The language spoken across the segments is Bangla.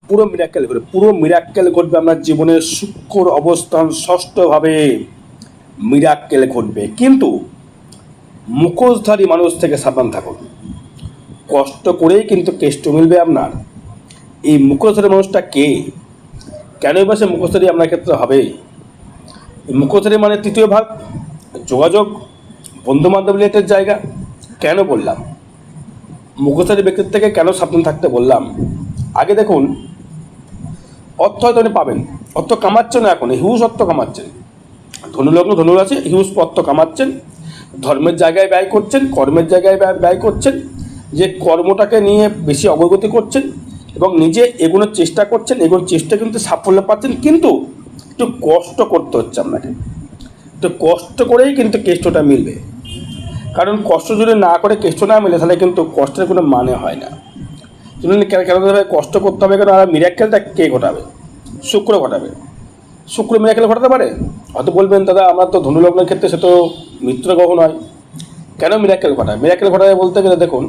পুরো মিরাক্কেল ঘটবে আপনার জীবনের শুক্র অবস্থান ষষ্ঠভাবে মিরাক্কেল ঘটবে। কিন্তু মুখোশধারী মানুষ থেকে সাবধান থাকুন। কষ্ট করেই কিন্তু কেষ্ট মিলবে আপনার। এই মুখোশধারী মানুষটা কে, কেনই বা সে মুখোশধারী আপনার ক্ষেত্রে হবে? এই মুখোশধারী মানে তৃতীয় ভাগ, যোগাযোগ, বন্ধুবান্ধব রিলেটেড জায়গা। কেন বললাম মুখোশধারী ব্যক্তির থেকে কেন সাবধান থাকতে বললাম? আগে দেখুন, অর্থ হয়তো আপনি পাবেন, অর্থ কামাচ্ছেন না, এখন হিউজ অর্থ কামাচ্ছেন, ধনুলগ্ন ধনুরাশি, হিউজ অর্থ কামাচ্ছেন, ধর্মের জায়গায় ব্যয় করছেন, কর্মের জায়গায় ব্যয় করছেন, যে কর্মটাকে নিয়ে বেশি অগ্রগতি করছেন এবং নিজে এগোনোর চেষ্টা করছেন, এগোনোর চেষ্টা কিন্তু সাফল্য পাচ্ছেন। কিন্তু একটু কষ্ট করতে হচ্ছে আপনাকে, একটু কষ্ট করেই কিন্তু কেষ্টটা মিলবে। কারণ কষ্ট যদি না করে কেষ্ট না মিলে তাহলে কিন্তু কষ্টের কোনো মানে হয় না। কেন কষ্ট করতে হবে? কেন? আর মিরাক্কেলটা কে ঘটাবে? শুক্র ঘটাবে। শুক্র মিরাক্কেল ঘটাতে পারে? হয়তো বলবেন দাদা আমার তো ধনুলগ্নের ক্ষেত্রে সে তো মিত্র গ্রহ নয়, কেন মিরাক্কেল ঘটায়? মিরাক্কেল ঘটায় বলতে গেলে দেখুন,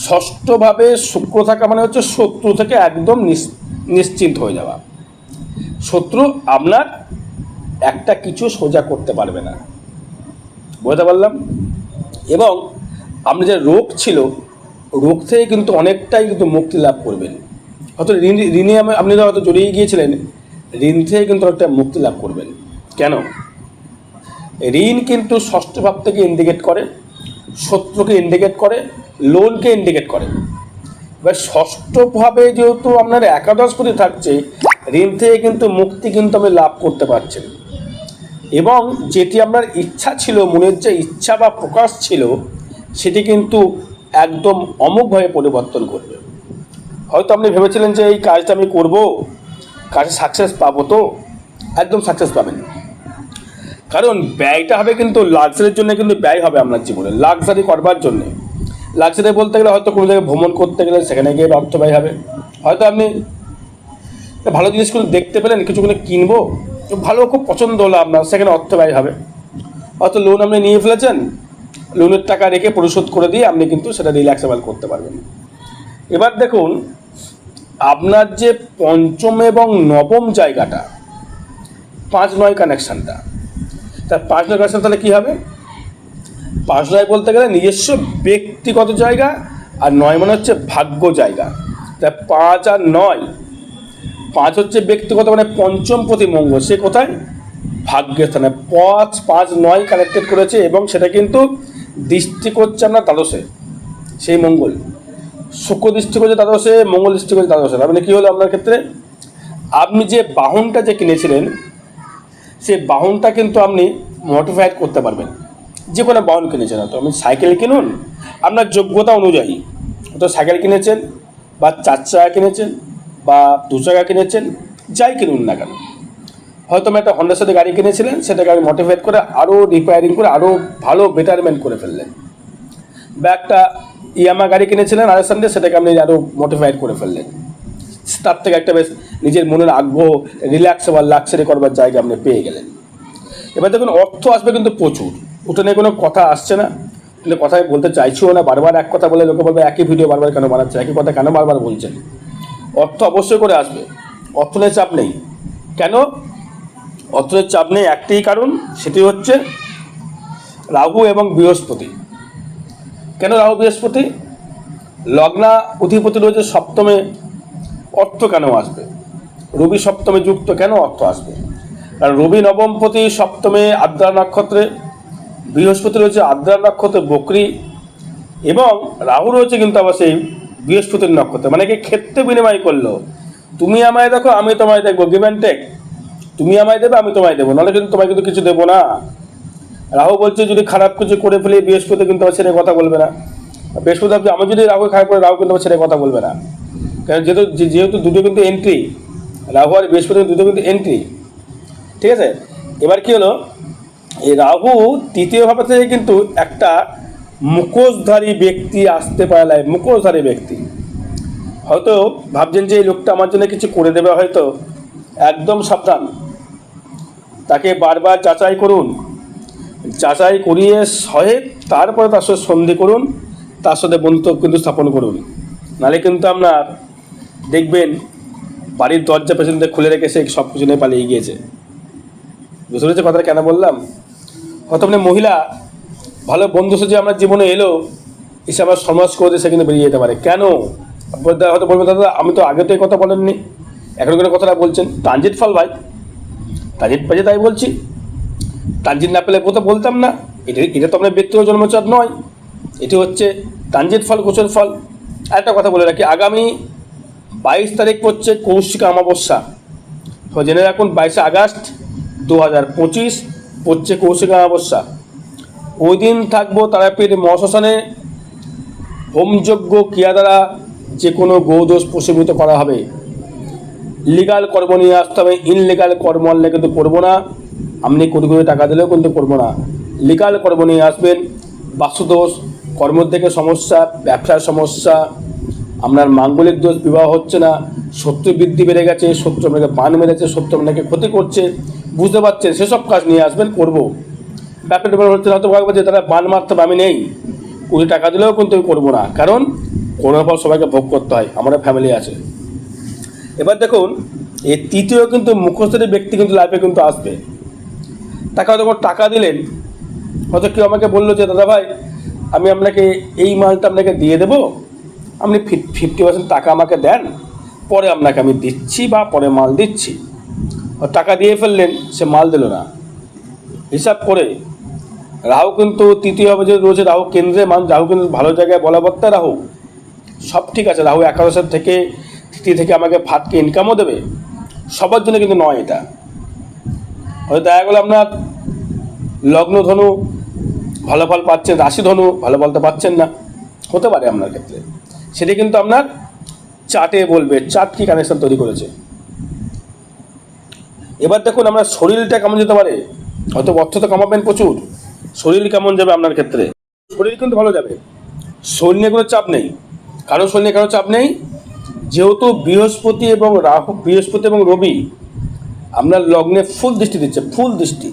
ষষ্ঠভাবে শুক্র থাকা মানে হচ্ছে শত্রু থেকে একদম নিশ্চিন্ত হয়ে যাওয়া। শত্রু আপনার একটা কিছু সোজা করতে পারবে না, বুঝতে পারলাম। এবং আপনার যে রোগ ছিল, রোগ থেকে কিন্তু অনেকটাই কিন্তু মুক্তি লাভ করবেন। হয়তো ঋণে আপনি হয়তো জড়িয়ে গিয়েছিলেন, ঋণ থেকে কিন্তু একটা মুক্তি লাভ করবেন। কেন? ঋণ কিন্তু ষষ্ঠ ভাব থেকে ইন্ডিকেট করে, শত্রুকে ইন্ডিকেট করে, লোনকে ইন্ডিকেট করে। এবার ষষ্ঠভাবে যেহেতু আপনার একাদশপতি থাকছে, ঋণ থেকে কিন্তু মুক্তি কিন্তু আপনি লাভ করতে পারছেন। এবং যেটি আপনার ইচ্ছা ছিল, মনের যে ইচ্ছা বা প্রকাশ ছিল, সেটি কিন্তু একদম অমোঘভাবে পরিবর্তন করবে। হয়তো আপনি ভেবেছিলেন যে এই কাজটা আমি করব, কাজে সাকসেস পাবো, তো একদম সাকসেস পাবেন। কারণ ব্যয়টা হবে কিন্তু লাক্সারির জন্য, কিন্তু ব্যয় হবে আপনার জীবনে লাক্সারি করবার জন্যে। লাক্সারি বলতে গেলে হয়তো কোনো জায়গায় ভ্রমণ করতে গেলে সেখানে গিয়ে অর্থ ব্যয় হবে। হয়তো আপনি ভালো জিনিসগুলো দেখতে পেলেন, কিছুগুলো কিনবো, ভালো খুব পছন্দ হলো আপনার, সেখানে অর্থ ব্যয় হবে। হয়তো লোন আপনি নিয়ে ফেলেছেন, লোনের টাকা রেখে পরিশোধ করে দিয়ে আপনি কিন্তু সেটা রিল্যাক্সেবল করতে পারবেন। এবার দেখুন, আপনার যে পঞ্চম এবং নবম জায়গাটা, 5-9 কানেকশানটা, তার 5-9 কানেকশান তাহলে কী হবে? 5-9 বলতে গেলে নিজস্ব ব্যক্তিগত জায়গা, আর 9 মানে হচ্ছে ভাগ্য জায়গা। তা 5 আর 9, 5 হচ্ছে ব্যক্তিগত, মানে পঞ্চম প্রতি মঙ্গল, সে কোথায়? ভাগ্যের স্থানে। 5-5-9 কানেক্টেড করেছে এবং সেটা কিন্তু দৃষ্টি করছে আপনার দ্বাদশে, সেই মঙ্গল। শুক্র দৃষ্টি করছে দ্বাদশে, মঙ্গল দৃষ্টি করছে দ্বাদশে। মানে কী হলো আপনার ক্ষেত্রে? আপনি যে বাহনটা যে কিনেছিলেন, সেই বাহনটা কিন্তু আপনি মডিফাইড করতে পারবেন। যে কোনো বাহন কিনেছেন, হয়তো আপনি সাইকেল কিনুন আপনার যোগ্যতা অনুযায়ী, হয়তো সাইকেল কিনেছেন বা 4 চাকা কিনেছেন বা 2 চাকা কিনেছেন, যাই কিনুন না কেন। হয়তো আমি একটা হন্ডার সাথে গাড়ি কিনেছিলেন, সেটাকে আমি মডিফাইড করে আরও রিপেয়ারিং করে আরও ভালো বেটারমেন্ট করে ফেললেন। বা একটা ইয়ামা গাড়ি কিনেছিলেন আর সানডে, সেটাকে আপনি আরও মডিফাইড করে ফেললেন। তার থেকে একটা বেশ নিজের মনের আগ্রহ, রিল্যাক্স বা লাক্সারি করবার জায়গা আপনি পেয়ে গেলেন। এবার দেখুন, অর্থ আসবে কিন্তু প্রচুর, ওটা নিয়ে কোনো কথা আসছে না, কিন্তু কথাই বলতে চাইছিও না। বারবার এক কথা বলে লোকে বলবে একই ভিডিও বারবার কেন বানাচ্ছে, একই কথা কেন বারবার বলছেন। অর্থ অবশ্যই করে আসবে, অর্থ নিয়ে চাপ নেই। কেন অর্থের চাপ নেই? একটাই কারণ, সেটি হচ্ছে রাহু এবং বৃহস্পতি। কেন রাহু বৃহস্পতি? লগ্না অধিপতি রয়েছে সপ্তমে, অর্থ কেন আসবে? রবি সপ্তমে যুক্ত, কেন অর্থ আসবে? কারণ রবি নবমপতি সপ্তমে আদ্রা নক্ষত্রে, বৃহস্পতি রয়েছে আদ্রা নক্ষত্রে বকরি, এবং রাহু রয়েছে কিন্তু আবার সেই বৃহস্পতির নক্ষত্রে। মানে কি ক্ষেত্রে বিনিময় করলো, তুমি আমায় দেখো আমি তোমায় দেখবো, গিভ অ্যান্ড টেক। তুমি আমায় দেবে আমি তোমায় দেবো, নাহলে কিন্তু তোমায় কিন্তু কিছু দেবো না। রাহু বলছে যদি খারাপ কিছু করে ফেলি, বৃহস্পতি কিন্তু আমার ছেড়ে কথা বলবে না। বৃহস্পতি আমি যদি রাহু খারাপ করে, রাহু কিন্তু আমার ছেড়ে কথা বলবে না। কারণ যেহেতু দুটো কিন্তু এন্ট্রি, রাহু আর বৃহস্পতি দুটো কিন্তু এন্ট্রি, ঠিক আছে। এবার কি হলো, এই রাহু তৃতীয় ভাব থেকে কিন্তু একটা মুখোশধারী ব্যক্তি আসতে পারে। মুখোশধারী ব্যক্তি, হয়তো ভাবছেন যে এই লোকটা আমার জন্য কিছু করে দেবে, হয়তো একদম সাবধান। তাকে বারবার যাচাই করুন, যাচাই করিয়ে সহে তারপরে তার সাথে সন্ধি করুন, তার সাথে বন্ধুত্ব কিন্তু স্থাপন করুন। নাহলে কিন্তু আপনার দেখবেন বাড়ির দরজা পেছন থেকে খুলে রেখে সে সব কিছু নিয়ে পালিয়ে গিয়েছে। বুঝতে পেরেছে কথাটা কেন বললাম? হয়তো মানে মহিলা ভালো বন্ধু যে আমার জীবনে এলো, এসে আমার সমাজ করে দিয়ে সে কিন্তু বেরিয়ে যেতে পারে। কেন? হয়তো বলবেন দাদা আমি তো আগে তো এই কথা বলেননি, এখন করে কথাটা বলছেন। ট্রানজিট ফল ভাই, ট্রানজিট পেয়েছে তাই বলছি। ট্রানজিট না পেলে কথা বলতাম না। এটা তো আপনার ব্যক্তিগত জন্মচাপ নয়, এটি হচ্ছে ট্রানজিট ফল, গোচর ফল। আরেকটা কথা বলে রাখি, আগামী 22 তারিখ পড়ছে কৌশিকা অমাবস্যা। তো জেনে রাখুন 22শে আগস্ট 2025 পড়ছে কৌশিকা অমাবস্যা। ওই দিন থাকবো তারাপীঠ মহাশ্মশানে। হোমযজ্ঞ ক্রিয়া দ্বারা যে কোনো গোদোষ প্রশমিত করা হবে। লিগাল কর্ম নিয়ে আসতে হবে, ইনলিগাল কর্ম আনলে কিন্তু করবো না। আপনি কোটি কোটি টাকা দিলেও কিন্তু করবো না। লিগাল কর্ম নিয়ে আসবেন। বাস্তুদোষ, কর্ম থেকে সমস্যা, ব্যবসার সমস্যা, আপনার মাঙ্গলিক দোষ, বিবাহ হচ্ছে না, শত্রু বৃদ্ধি বেড়ে গেছে, শত্রু আপনাকে বান মেরেছে, শত্রু আপনাকে ক্ষতি করছে, বুঝতে পারছেন, সেসব কাজ নিয়ে আসবেন, করবো। ব্যাপারটা হচ্ছে না, হয়তো ভাববো যে তারা বান মারতে হবে, আমি নেই, কোটি টাকা দিলেও কিন্তু আমি করবো না, কারণ করার পর সবাইকে ভোগ করতে হয়, আমার ফ্যামিলি আছে। এবার দেখুন, এই তৃতীয় কিন্তু মুখস্থের ব্যক্তি কিন্তু লাইফে কিন্তু আসবে। তাকে হয়তো টাকা দিলেন, হয়তো কেউ আমাকে বললো যে দাদা ভাই আমি আপনাকে এই মালটা আপনাকে দিয়ে দেবো, আপনি 50% টাকা আমাকে দেন, পরে আপনাকে আমি দিচ্ছি বা পরে মাল দিচ্ছি। টাকা দিয়ে ফেললেন, সে মাল দিল না। হিসাব করে রাহু কিন্তু তৃতীয় ভাবে যে রয়েছে, রাহু কেন্দ্রে রাহু কিন্তু ভালো জায়গায় বলাবর্তা, রাহু সব ঠিক আছে। রাহু একাদশের থেকে তৃতীয় থেকে আমাকে ফাটকে ইনকামও দেবে, সবার জন্য কিন্তু নয় এটা। হয়তো দেখা গেলো আপনার লগ্ন ধনু ভালো ফল পাচ্ছেন, রাশি ধনু ভালো ফলতে পাচ্ছেন না, হতে পারে আপনার ক্ষেত্রে। সেটা কিন্তু আপনার চার্টে বলবে, চার্ট কি কানেকশন তৈরি করেছে। এবার দেখুন আমরা শরীরটা কেমন যেতে পারে। হয়তো অর্থ তো কামাবেন প্রচুর, শরীর কেমন যাবে আপনার ক্ষেত্রে? শরীর কিন্তু ভালো যাবে, শরীর নিয়ে কোনো চাপ নেই। কারণ শরীর নিয়ে কারো চাপ নেই, যেহেতু বৃহস্পতি এবং রাহু, বৃহস্পতি এবং রবি আপনার লগ্নে ফুল দৃষ্টি দিচ্ছে, ফুল দৃষ্টি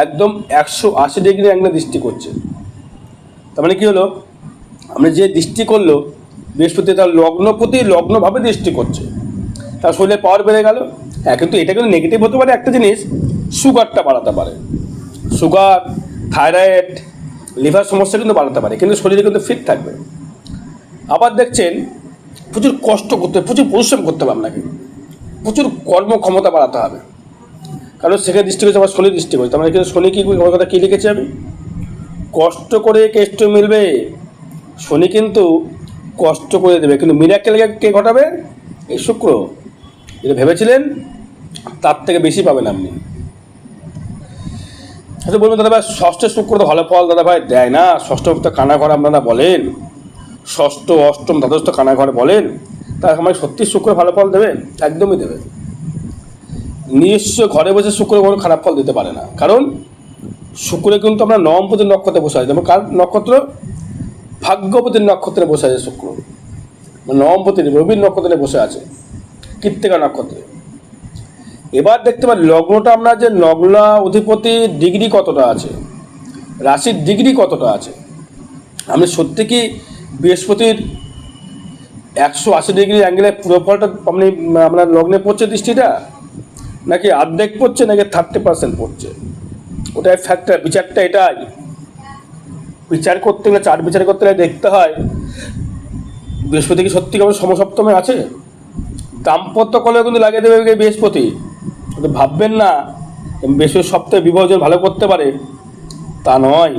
একদম 180 ডিগ্রি অ্যাঙ্গেলে দৃষ্টি করছে। তার মানে কী হলো, আপনি যে দৃষ্টি করলো বৃহস্পতি তার লগ্নপতি লগ্নভাবে দৃষ্টি করছে, তার শরীরে পাওয়ার বেড়ে গেল। হ্যাঁ, কিন্তু এটা কিন্তু নেগেটিভ হতে পারে, একটা জিনিস সুগারটা বাড়াতে পারে, সুগার, থাইরয়েড, লিভার সমস্যা কিন্তু বাড়াতে পারে, কিন্তু শরীরে কিন্তু ফিট থাকবে। আবার দেখছেন প্রচুর কষ্ট করতে হবে, প্রচুর পরিশ্রম করতে হবে আপনাকে, প্রচুর কর্মক্ষমতা বাড়াতে হবে, কারণ সেখানে দৃষ্টি করছে আবার শনি দৃষ্টি করছে। তার মানে কিন্তু শনি কী, আমার কথা কী লিখেছি আমি, কষ্ট করে কেষ্ট মিলবে। শনি কিন্তু কষ্ট করে দেবে, কিন্তু মিরাকেল কে ঘটাবে? এই শুক্র। যেটা ভেবেছিলেন তার থেকে বেশি পাবেন আপনি। আচ্ছা বলবেন দাদা ভাই ষষ্ঠের শুক্র তো ভালো ফল দাদা ভাই দেয় না, ষষ্ঠ তো কানা ঘর আপনারা বলেন, ষষ্ঠ অষ্টম দ্বাদশ তো কানা ঘর বলেন, তার আমার সত্যি শুক্র ভালো ফল দেবে? একদমই দেবে। নিজস্ব ঘরে বসে শুক্র কোনো খারাপ ফল দিতে পারে না, কারণ শুক্রে কিন্তু আমরা নবমপতির নক্ষত্রে বসে আছি। যেমন কার নক্ষত্র? ভাগ্যপতির নক্ষত্রে বসে আছে শুক্র, নবমপতির রবির নক্ষত্রে বসে আছে, কৃত্তিকা নক্ষত্রে। এবার দেখতে পাই লগ্নটা আমরা যে লগ্না অধিপতি ডিগ্রি কতটা আছে, রাশির ডিগ্রি কতটা আছে। আমি সত্যি কি বৃহস্পতির 180 ডিগ্রি অ্যাঙ্গেলে পুরো ফলটা আপনি আপনার লগ্নে পড়ছে দৃষ্টিটা, নাকি অর্ধেক পড়ছে, নাকি 30% পড়ছে? ওটাই ফ্যাক্টর, বিচারটা এটাই। বিচার করতে গেলে, চার বিচার করতে গেলে দেখতে হয় বৃহস্পতি কি সত্যি কেমন সমসপ্তমে আছে। দাম্পত্য কলেও কিন্তু লাগিয়ে দেবে বৃহস্পতি, কিন্তু ভাববেন না বৃহস্পতি সপ্তাহে বিভাজন ভালো করতে পারে, তা নয়।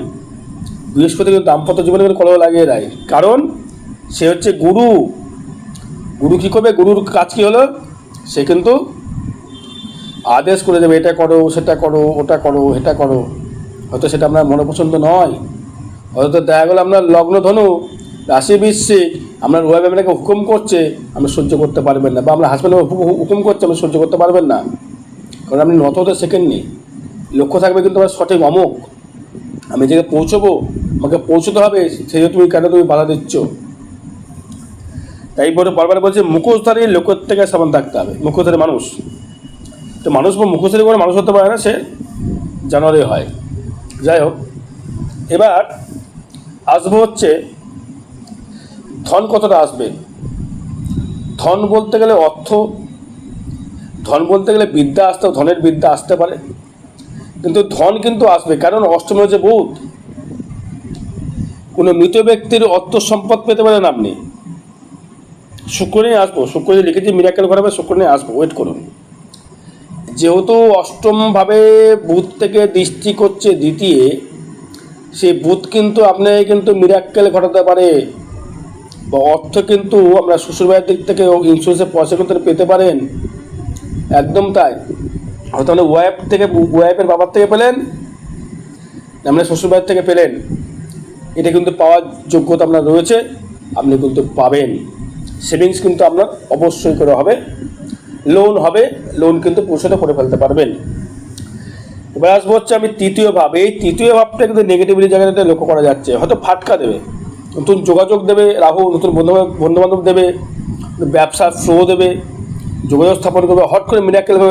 বৃহস্পতি কিন্তু দাম্পত্য জীবনে কিন্তু কলহ লাগিয়ে দেয়, কারণ সে হচ্ছে গুরু। গুরু কী করবে? গুরুর কাজ কী হলো, সে কিন্তু আদেশ করে দেবে, এটা করো, সেটা করো, ওটা করো, এটা করো। হয়তো সেটা আপনার মনোপছন্দ নয়, হয়তো দেখা গেলো আপনার লগ্ন ধনু, রাশি বৃশ্চিক, আপনার ওয়াইফ আপনাকে হুকুম করছে, আপনি সহ্য করতে পারবেন না, বা আপনার হাজব্যান্ড হুকুম করছে, আপনি সহ্য করতে পারবেন না, কারণ আপনি নত হতে শেখেননি। লক্ষ্য থাকবে কিন্তু আমার সঠিক অমুক, আমি যেখানে পৌঁছবো আমাকে পৌঁছতে হবে, সেই তুমি কেন তুমি বাধা দিচ্ছ? তাই বলে বারবার বলছে মুখোশধারী লোকের থেকে সাবধান থাকতে হবে। মুখোশধারী মানুষ তো মানুষ মুখোশধারী করে মানুষ হতে পারে না, সে জানোয়ারই হয়। যাই হোক, এবার আসবো হচ্ছে ধন কতটা আসবে। ধন বলতে গেলে অর্থ, ধন বলতে গেলে বিদ্যা আসতে, ধনের বিদ্যা আসতে পারে, কিন্তু ধন কিন্তু আসবে, কারণ অষ্টমে হচ্ছে বুধ। কোনো মৃত ব্যক্তির অর্থ সম্পদ পেতে পারেন আপনি। শুক্র নিয়ে আসবো, শুক্র যে লিখেছি মিরাকেল ঘটাবে, শুক্র নিয়ে আসবো, ওয়েট করুন। যেহেতু অষ্টমভাবে বুধ থেকে দৃষ্টি করছে দ্বিতীয়, সেই বুধ কিন্তু আপনাকে কিন্তু মিরাক্কেল ঘটাতে পারে, বা অর্থ কিন্তু আমরা শ্বশুরবাড়ির দিক থেকে ইন্স্যুরেন্সের পয়সা কিন্তু পেতে পারেন। একদম তাই। হয়তো আপনি ওয়াইফের বাবার থেকে পেলেন, আপনি শ্বশুরবাড়ির থেকে পেলেন, এটা কিন্তু পাওয়ার যোগ্যতা আপনার রয়েছে, আপনি কিন্তু পাবেন। সেভিংস কিন্তু আপনার অবশ্যই করে হবে, লোন হবে, লোন কিন্তু পরিশোধ করে ফেলতে পারবেন। এবার আসবো হচ্ছে আমি তৃতীয় ভাব। এই তৃতীয় ভাবটা কিন্তু নেগেটিভিটি জায়গাটাতে লক্ষ্য করা যাচ্ছে, হয়তো ফাটকা দেবে, নতুন যোগাযোগ দেবে রাহু, নতুন বন্ধুবান্ধব দেবে, ব্যবসার ফ্লো দেবে, যোগাযোগ স্থাপন করবে, হট করে মিরাকেল হয়ে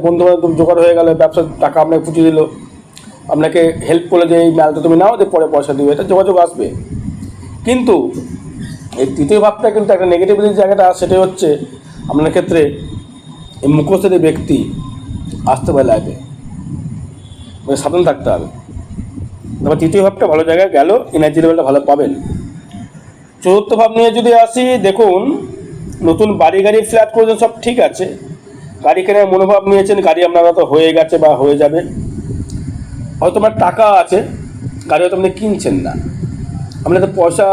বন্ধুবান্ধব জোগাড় হয়ে গেল, ব্যবসার টাকা আপনাকে পুঁজিয়ে দিল, আপনাকে হেল্প করলে যে এই মালটা তুমি নাও, যে পরে পয়সা দিবে, এটা যোগাযোগ আসবে। কিন্তু এই তৃতীয় ভাবটা কিন্তু একটা নেগেটিভিটির জায়গাটা, সেটাই হচ্ছে আপনার ক্ষেত্রে এই মুখস্থিত ব্যক্তি আসতে পারে লাইফে, মানে সাবধান থাকতে হবে। তারপর তৃতীয় ভাবটা ভালো জায়গায় গেল, এনার্জি লেভেলটা ভালো পাবেন। চতুর্থ ভাব নিয়ে যদি আসি, দেখুন নতুন বাড়ি গাড়ি ফ্ল্যাট করেছেন, সব ঠিক আছে, গাড়ি কেনার মনোভাব নিয়েছেন, গাড়ি আপনারা তো হয়ে গেছে বা হয়ে যাবে। হয়তো আমার টাকা আছে, গাড়ি হয়তো আপনি কিনছেন না, আপনি তো পয়সা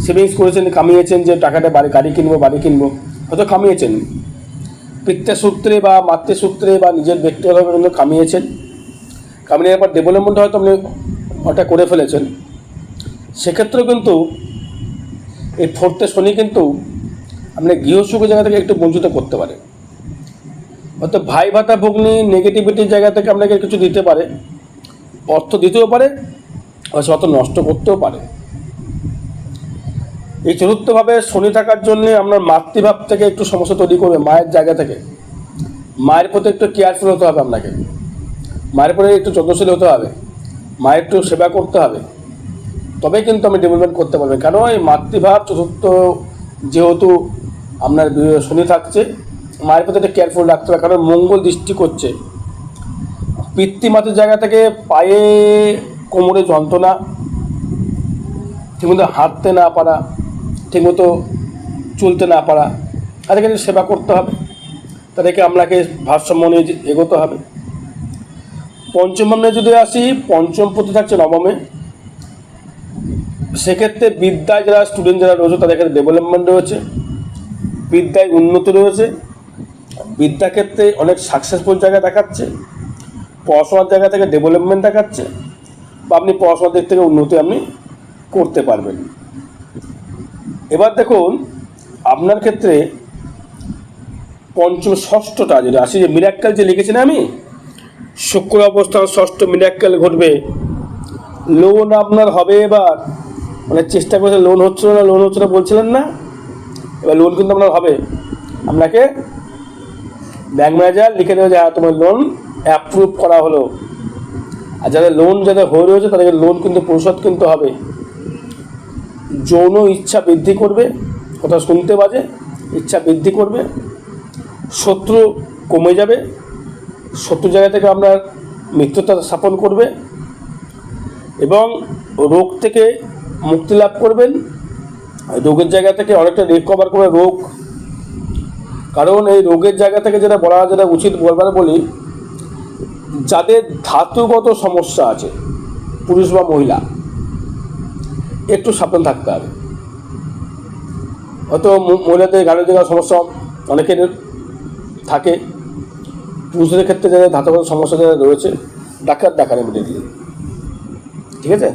সেভিংস করেছেন, কামিয়েছেন যে টাকাটা গাড়ি কিনবো, বাড়ি কিনবো, হয়তো কামিয়েছেন পিতৃসূত্রে বা মাতৃসূত্রে বা নিজের ব্যক্তিগতভাবে কিন্তু কামিয়েছেন, কামিয়ে পর ডেভেলপমেন্ট হয়তো আপনি ওটা করে ফেলেছেন। সেক্ষেত্রেও কিন্তু এই ফোর্থে শনি কিন্তু আপনি গৃহসুখের জায়গা থেকে একটু বঞ্চিত করতে পারে। হয়তো ভাই ভাতা ভগ্নি নেগেটিভিটির জায়গা থেকে আপনাকে কিছু দিতে পারে, অর্থ দিতেও পারে, অর্থ নষ্ট করতেও পারে। এই চতুর্থভাবে শনি থাকার জন্যে আপনার মাতৃভাব থেকে একটু সমস্যা তৈরি করবে, মায়ের জায়গা থেকে। মায়ের প্রতি একটু কেয়ারফুল হতে হবে আপনাকে, মায়ের প্রতি একটু যত্নশীল হতে হবে, মায়ের একটু সেবা করতে হবে, তবেই কিন্তু আমি ডেভেলপমেন্ট করতে পারবেন। কারণ এই মাতৃভাব চতুর্থ যেহেতু আপনার শনি থাকছে, মায়ের প্রতি একটু কেয়ারফুল রাখতে হবে, কারণ মঙ্গল দৃষ্টি করছে। পিতৃমাতার জায়গা থেকে পায়ে কোমরে যন্ত্রণা, ঠিকমতো হাঁটতে না পারা, ঠিকমতো চলতে না পারা, তাদেরকে সেবা করতে হবে, তাদেরকে আপনাকে ভারসাম্য নিয়ে এগোতে হবে। পঞ্চম ভাবে যদি আসি, পঞ্চম পতি থাকছে নবমে, সেক্ষেত্রে বিদ্যায় যারা স্টুডেন্ট যারা রয়েছে তাদের ক্ষেত্রে ডেভেলপমেন্ট রয়েছে, বিদ্যায় উন্নতি রয়েছে, বিদ্যাক্ষেত্রে অনেক সাকসেসফুল জায়গা দেখাচ্ছে, পড়াশোনার জায়গা থেকে ডেভেলপমেন্ট দেখাচ্ছে, বা আপনি পড়াশোনার দিক থেকে উন্নতি আপনি করতে পারবেন। এবার দেখুন আপনার ক্ষেত্রে পঞ্চম ষষ্ঠটা যদি আসি, যে মিরাক্কেল যে লিখেছি না আমি, শুক্র অবস্থান ষষ্ঠ, মিরাক্কেল ঘটবে, লোন আপনার হবে। এবার মানে চেষ্টা করছে, লোন হচ্ছিল না বলছিলেন না, এবার লোন কিন্তু আপনার হবে। আপনাকে ব্যাংক ম্যানেজার লিখে দেবে যে হ্যাঁ তোমার লোন অ্যাপ্রুভ করা হলো। আর যাদের লোন হয়ে রয়েছে তাদেরকে লোন কিন্তু পরিশোধ কিন্তু হবে। যৌন ইচ্ছা বৃদ্ধি করবে, কথা শুনতে বাজে, ইচ্ছা বৃদ্ধি করবে, শত্রু কমে যাবে, শত্রু জায়গা থেকে আপনার মিত্রতা স্থাপন করবে, এবং রোগ থেকে মুক্তি লাভ করবেন। রোগের জায়গা থেকে অনেকটা রিকভার করবে রোগ, কারণ এই রোগের জায়গা থেকে যেটা উচিত বলবার বলি, যাদের ধাতুগত সমস্যা আছে পুরুষ বা মহিলা, একটু সাবধান থাকতে হবে। হয়তো মহিলাদের গানের জায়গার সমস্যা অনেকের থাকে, পুরুষদের ক্ষেত্রে যাদের ধাতুগত সমস্যা যারা রয়েছে ডাক্তার দেখান ইমিডিয়েটলি, ঠিক আছে।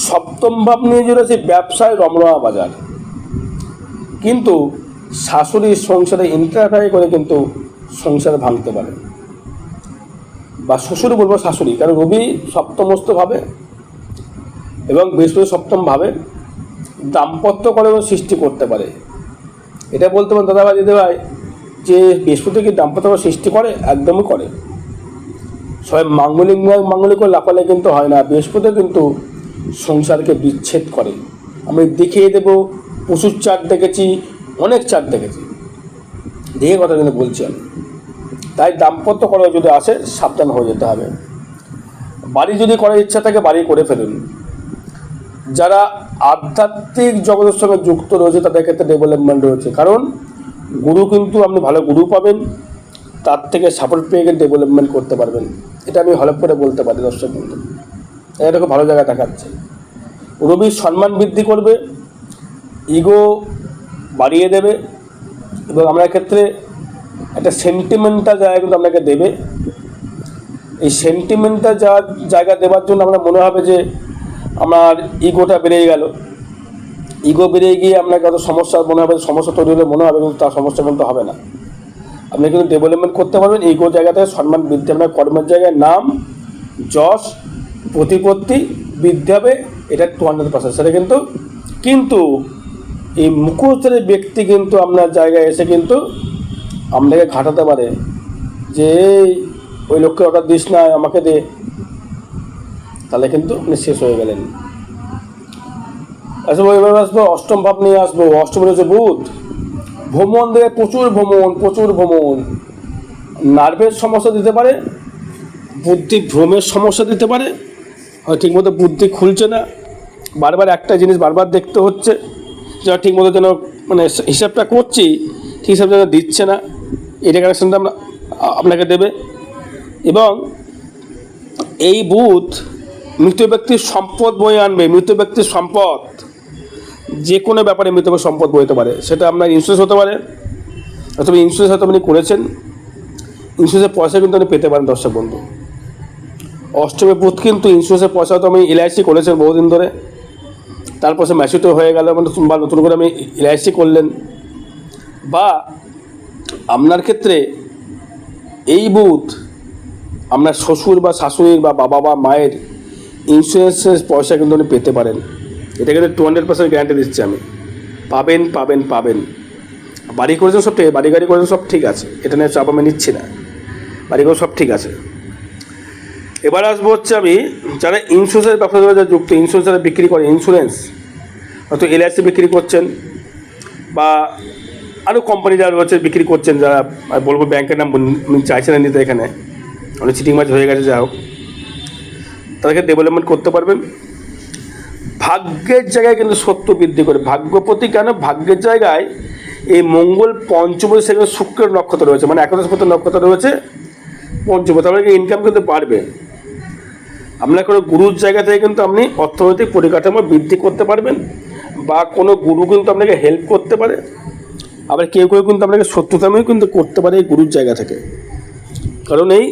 সপ্তম ভাব নিয়ে রয়েছে ব্যবসায় রমরমা বাজার, কিন্তু শাশুড়ির সংসারে ইন্টারফেয়ার করে কিন্তু সংসার ভাঙতে পারে, বা শ্বশুর বলবো শাশুড়ি, কারণ রবি সপ্তমস্থ ভাবে এবং বৃহস্পতি সপ্তম ভাবে দাম্পত্য করে সৃষ্টি করতে পারে। এটা বলতে পারেন দাদাভাই দিদিভাই যে বৃহস্পতি কি দাম্পত্য সৃষ্টি করে? একদমই করে। সবাই মাঙ্গলিক করে লাফালে কিন্তু হয় না, বৃহস্পতি কিন্তু সংসারকে বিচ্ছেদ করে। আমি দেখিয়ে দেবো, পশুর চাট দেখেছি, অনেক চাঁদ দেখেছি, দেখে কথা কিন্তু বলছি আমি। তাই দাম্পত্য কলহ যদি আসে সাবধান হয়ে যেতে হবে। বাড়ি যদি করার ইচ্ছা থাকে বাড়ি করে ফেলুন। যারা আধ্যাত্মিক জগতের সঙ্গে যুক্ত রয়েছে তাদের ক্ষেত্রে ডেভেলপমেন্ট রয়েছে, কারণ গুরু কিন্তু আপনি ভালো গুরু পাবেন, তার থেকে সাপোর্ট পেয়ে গেলে ডেভেলপমেন্ট করতে পারবেন। এটা আমি হলফ করে বলতে পারি দর্শক বন্ধু, এটা খুব ভালো জায়গায় দেখাচ্ছে। রবি সম্মান বৃদ্ধি করবে, ইগো বাড়িয়ে দেবে, এবং আপনার ক্ষেত্রে একটা সেন্টিমেন্টাল জায়গা কিন্তু আপনাকে দেবে। এই সেন্টিমেন্টাল জায়গা দেওয়ার জন্য আমরা মনে হবে যে আমার ইগোটা বেড়ে গেল, ইগো বেড়ে গিয়ে আপনাকে অত সমস্যা মনে হবে, সমস্যা তৈরি হলে মনে হবে, কিন্তু তার সমস্যা কিন্তু হবে না। আপনি কিন্তু ডেভেলপমেন্ট করতে পারবেন। ইগো জায়গা থেকে সম্মান বৃদ্ধি, আপনার কর্মের জায়গায় নাম যশ প্রতিপত্তি বৃদ্ধি হবে, এটা 200%। সেটা কিন্তু এই মুখোশের ব্যক্তি কিন্তু আপনার জায়গায় এসে কিন্তু আপনাকে ঘাটাতে পারে যে ওই লোককে অর্ডার দিস না, আমাকে দে, তাহলে কিন্তু আপনি শেষ হয়ে গেলেন। আসবো এবার আসবো অষ্টম ভাব নিয়ে আসবো। অষ্টম রয়েছে বুধ, ভ্রমণ দেবে, প্রচুর ভ্রমণ, নার্ভের সমস্যা দিতে পারে, বুদ্ধি ভ্রমের সমস্যা দিতে পারে, হয় ঠিকমতো বুদ্ধি খুলছে না, বারবার একটা জিনিস বারবার দেখতে হচ্ছে, যা ঠিকমতো যেন মানে হিসাবটা করছি ঠিক হিসাব যেন দিচ্ছে না, এটা কানেকশনটা আপনাকে দেবে। এবং এই বুধ মৃত ব্যক্তির সম্পদ বয়ে আনবে। মৃত ব্যক্তির সম্পদ, যে কোনো ব্যাপারে মৃত ব্যক্তির সম্পদ বইতে পারে, সেটা আপনার ইন্স্যুরেন্স হতে পারে, অথবা ইন্স্যুরেন্স হয়তো আপনি করেছেন, ইন্স্যুরেন্সের পয়সা কিন্তু আপনি পেতে পারেন দর্শক বন্ধু। অষ্টমে বুধ কিন্তু ইন্স্যুরেন্সের পয়সা তো আমি এলআইসি করেছেন বহুদিন ধরে, তারপর সে ম্যাচুরিটি হয়ে গেল, বা নতুন করে আমি এলআইসি করলেন, বা আপনার ক্ষেত্রে এই বুধ আপনার শ্বশুর বা শাশুড়ির বা বাবা বা মায়ের ইন্স্যুরেন্সের পয়সা কিন্তু আপনি পেতে পারেন। এটা কিন্তু 200% গ্যারান্টি দিচ্ছি আমি। পাবেন। বাড়ি করেছেন সব ঠিক, বাড়ি গাড়ি করেছেন সব ঠিক আছে, এটা নিয়ে চাপ আমি নিচ্ছি না, বাড়ি করে সব ঠিক আছে। এবার আসবো হচ্ছে আমি যারা ইন্স্যুরেন্সের ব্যবসা যারা যুক্ত, ইন্স্যুরেন্স যারা বিক্রি করে, ইন্স্যুরেন্স হয়তো এলআইসি বিক্রি করছেন, বা আরও কোম্পানি যারা রয়েছে বিক্রি করছেন, যারা বলবো ব্যাংকের নাম চাইছেন না নিতে, এখানে অনেক চিটিং মাছ হয়ে গেছে, যা হোক, তাদেরকে ডেভেলপমেন্ট করতে পারবেন। ভাগ্যের জায়গায় কিন্তু সত্য বৃদ্ধি করে, ভাগ্যপতি কেন, ভাগ্যের জায়গায় এই মঙ্গল পঞ্চমী, সেখানে শুক্রের নক্ষত্র রয়েছে, মানে একাদশ পথের নক্ষত্র রয়েছে পঞ্চমী, তাহলে ইনকাম কিন্তু বাড়বে। আপনার কোনো গুরুর জায়গা থেকে কিন্তু আপনি অর্থনৈতিক পরিকাঠামো বৃদ্ধি করতে পারবেন, বা কোনো গুরু কিন্তু আপনাকে হেল্প করতে পারে, আবার কেউ কিন্তু আপনাকে শত্রুতামেও কিন্তু করতে পারে এই গুরুর জায়গা থেকে। কারণ এই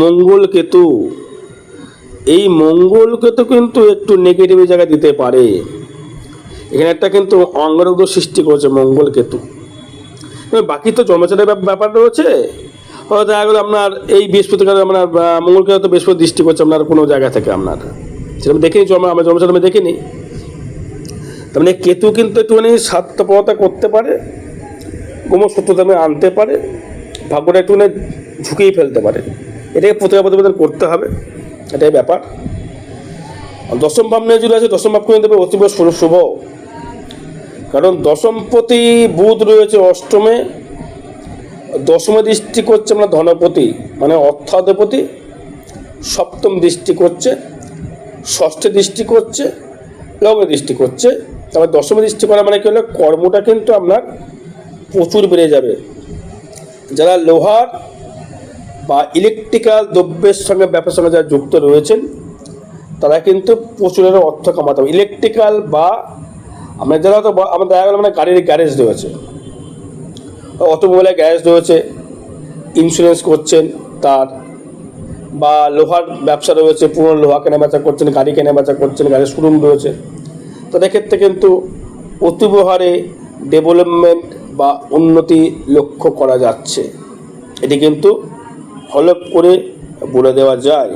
মঙ্গল কেতু কিন্তু একটু নেগেটিভ জায়গা দিতে পারে। এখানে একটা কিন্তু অঙ্গরোধ সৃষ্টি করেছে মঙ্গল কেতু। বাকি তো জন্মচারের ব্যাপার রয়েছে, হয়তো দেখা গেলো আপনার এই বৃহস্পতিকালে আপনার মঙ্গলকে হয়তো বৃহস্পতি দৃষ্টি করছে আপনার কোনো জায়গা থেকে, আপনার সেরকম দেখিনি, আমার জন্মচার আমি দেখিনি। তার মানে কেতু কিন্তু একটুখানি স্বার্থপরতা করতে পারে, কোনো শত্রুতামে আনতে পারে, ভাগ্যটা একটুখানি ঝুঁকেই ফেলতে পারে। এটাকে প্রতিবেদন করতে হবে, এটাই ব্যাপার। দশম ভাব নিয়ে যদি আছে, দশম ভাব করে দেবে অতীব শুভ, কারণ দশমপতি বুধ রয়েছে অষ্টমে, দশমে দৃষ্টি করছে আমরা ধনপতি মানে অর্থাধিপতি, সপ্তম দৃষ্টি করছে, ষষ্ঠে দৃষ্টি করছে, লগ্নে দৃষ্টি করছে। তারপর দশমে দৃষ্টি করা মানে কি হলো, কর্মটা কিন্তু আপনার প্রচুর বেড়ে যাবে। যারা লোহার বা ইলেকট্রিক্যাল দ্রব্যের সঙ্গে ব্যবসার সঙ্গে যারা যুক্ত রয়েছেন, তারা কিন্তু প্রচুরের অর্থ কামাতে হবে। ইলেকট্রিক্যাল বা আমরা যারা তো আমাদের দেখা গেলো মানে গাড়ির গ্যারেজ রয়েছে, অটোমোবাইলের গ্যারেজ রয়েছে, ইন্স্যুরেন্স করছেন তার, বা লোহার ব্যবসা রয়েছে, পুরনো লোহা কেনা বেচা করছেন, গাড়ি কেনা বেচা করছেন, গাড়ির শোরুম রয়েছে, তাদের ক্ষেত্রে কিন্তু অতীব হারে ডেভেলপমেন্ট বা উন্নতি লক্ষ্য করা যাচ্ছে। এটি কিন্তু হলফ করে বলে দেওয়া যায়।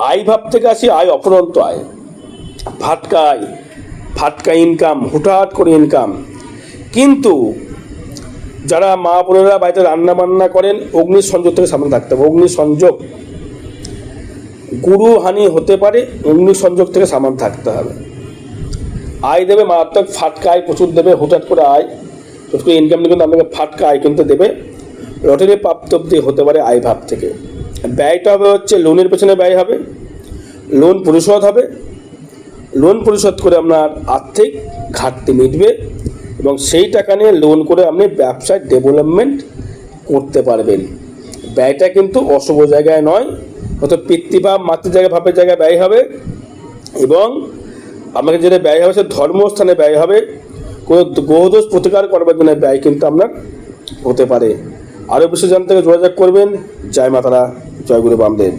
আয় ভাব থেকে আসি আয়, অফুরন্ত আয়, ফাটকা ইনকাম, হুটহাট করে ইনকাম। কিন্তু যারা মা বোনেরা বাড়িতে রান্না বান্না করেন, অগ্নি সংযোগ থেকে সামনে থাকতে হবে। অগ্নি সংযোগ, গুরু হানি হতে পারে, অগ্নি সংযোগ থেকে সামনে থাকতে হবে। আয় দেবে মারাত্মক, ফাটকা আয় প্রচুর দেবে, হুটহাট করে আয়। করে ইনকাম কিন্তু আপনাকে ফাটকা আয় কিন্তু দেবে। লটারি প্রাপ্তি হতে পারে আয় ভাব থেকে। ব্যয়টা হবে হচ্ছে লোনের পেছনে ব্যয় হবে, লোন পরিশোধ হবে, লোন পরিশোধ করে আপনার আর্থিক ঘাটতি মিটবে এবং সেই টাকা নিয়ে লোন করে আপনি ব্যবসায় ডেভেলপমেন্ট করতে পারবেন। ব্যয়টা কিন্তু অশুভ জায়গায় নয়, হয়তো পিতৃভাব মাতৃ জায়গায় ভাবের জায়গায় ব্যয় হবে এবং আপনাকে যেটা ব্যয় হবে সে ধর্মস্থানে ব্যয় হবে, কোনো গ্রহদোষ প্রতিকার করবার জন্য ব্যয় কিন্তু আপনার হতে পারে। আরও বেশি জানতে যোগাযোগ করবেন। জয় মাতারা, জয় গুরু বামদেব।